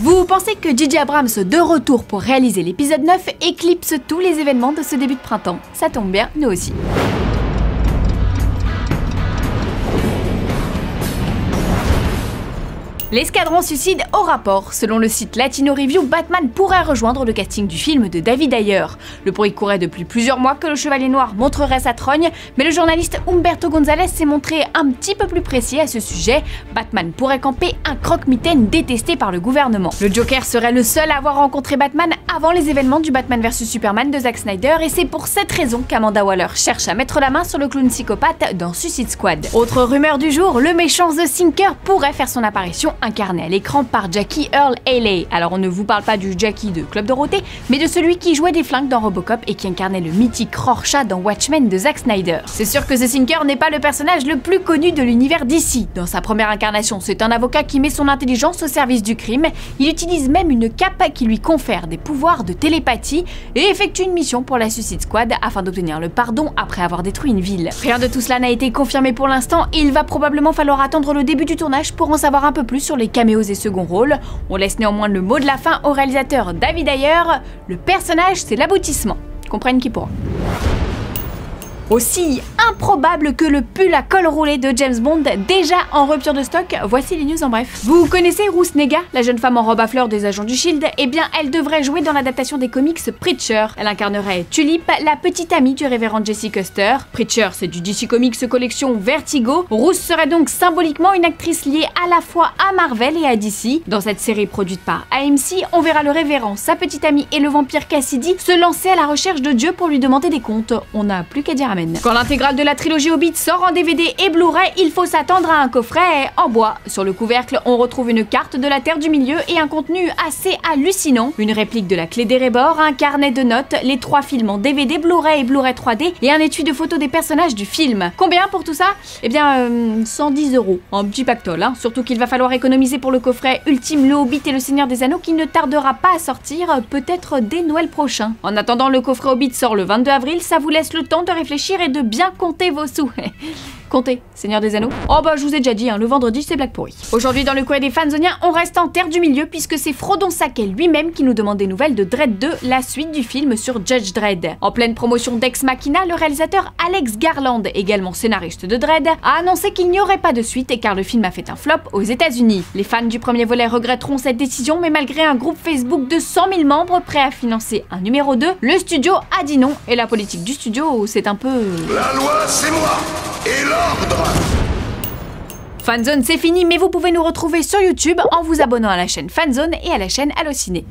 Vous pensez que J.J. Abrams, de retour pour réaliser l'épisode 9, éclipse tous les événements de ce début de printemps? Ça tombe bien, nous aussi. L'escadron suicide au rapport. Selon le site Latino Review, Batman pourrait rejoindre le casting du film de David Ayer. Le bruit courait depuis plusieurs mois que le Chevalier Noir montrerait sa trogne, mais le journaliste Humberto González s'est montré un petit peu plus précis à ce sujet. Batman pourrait camper un croque-mitaine détesté par le gouvernement. Le Joker serait le seul à avoir rencontré Batman avant les événements du Batman vs Superman de Zack Snyder, et c'est pour cette raison qu'Amanda Waller cherche à mettre la main sur le clown psychopathe dans Suicide Squad. Autre rumeur du jour, le méchant The Thinker pourrait faire son apparition incarné à l'écran par Jackie Earle Haley. Alors on ne vous parle pas du Jackie de Club Dorothée, mais de celui qui jouait des flingues dans Robocop et qui incarnait le mythique Rorschach dans Watchmen de Zack Snyder. C'est sûr que The Thinker n'est pas le personnage le plus connu de l'univers DC. Dans sa première incarnation, c'est un avocat qui met son intelligence au service du crime. Il utilise même une cape qui lui confère des pouvoirs de télépathie et effectue une mission pour la Suicide Squad afin d'obtenir le pardon après avoir détruit une ville. Rien de tout cela n'a été confirmé pour l'instant et il va probablement falloir attendre le début du tournage pour en savoir un peu plus sur les caméos et second rôles. On laisse néanmoins le mot de la fin au réalisateur David Ayer. Le personnage, c'est l'aboutissement. Comprenne qui pourra. Aussi improbable que le pull à col roulé de James Bond, déjà en rupture de stock, voici les news en bref. Vous connaissez Ruth Negga, la jeune femme en robe à fleurs des agents du Shield? Eh bien, elle devrait jouer dans l'adaptation des comics Preacher. Elle incarnerait Tulip, la petite amie du révérend Jesse Custer. Preacher, c'est du DC Comics collection Vertigo. Ruth serait donc symboliquement une actrice liée à la fois à Marvel et à DC. Dans cette série produite par AMC, on verra le révérend, sa petite amie et le vampire Cassidy se lancer à la recherche de Dieu pour lui demander des comptes. On n'a plus qu'à dire amen. Quand l'intégrale de la trilogie Hobbit sort en DVD et Blu-ray, il faut s'attendre à un coffret en bois. Sur le couvercle, on retrouve une carte de la Terre du Milieu et un contenu assez hallucinant. Une réplique de la Clé d'Erebor, un carnet de notes, les 3 films en DVD, Blu-ray et Blu-ray 3D et un étui de photos des personnages du film. Combien pour tout ça? Eh bien, 110 €. Un petit pactole, hein. Surtout qu'il va falloir économiser pour le coffret ultime Le Hobbit et le Seigneur des Anneaux qui ne tardera pas à sortir, peut-être dès Noël prochain. En attendant, le coffret Hobbit sort le 22 avril, ça vous laisse le temps de réfléchir et de bien compter vos sous. Comptez, Seigneur des Anneaux. Oh bah je vous ai déjà dit, hein, le vendredi c'est Black Pourri. Aujourd'hui dans le courrier des fanzoniens, on reste en terre du milieu puisque c'est Frodon Sackey lui-même qui nous demande des nouvelles de Dredd 2, la suite du film sur Judge Dredd. En pleine promotion d'Ex Machina, le réalisateur Alex Garland, également scénariste de Dredd, a annoncé qu'il n'y aurait pas de suite car le film a fait un flop aux États-Unis. Les fans du premier volet regretteront cette décision, mais malgré un groupe Facebook de 100 000 membres prêt à financer un numéro 2, le studio a dit non et la politique du studio c'est un peu... La loi c'est moi et l'ordre. Fanzone c'est fini, mais vous pouvez nous retrouver sur YouTube en vous abonnant à la chaîne Fanzone et à la chaîne Allociné.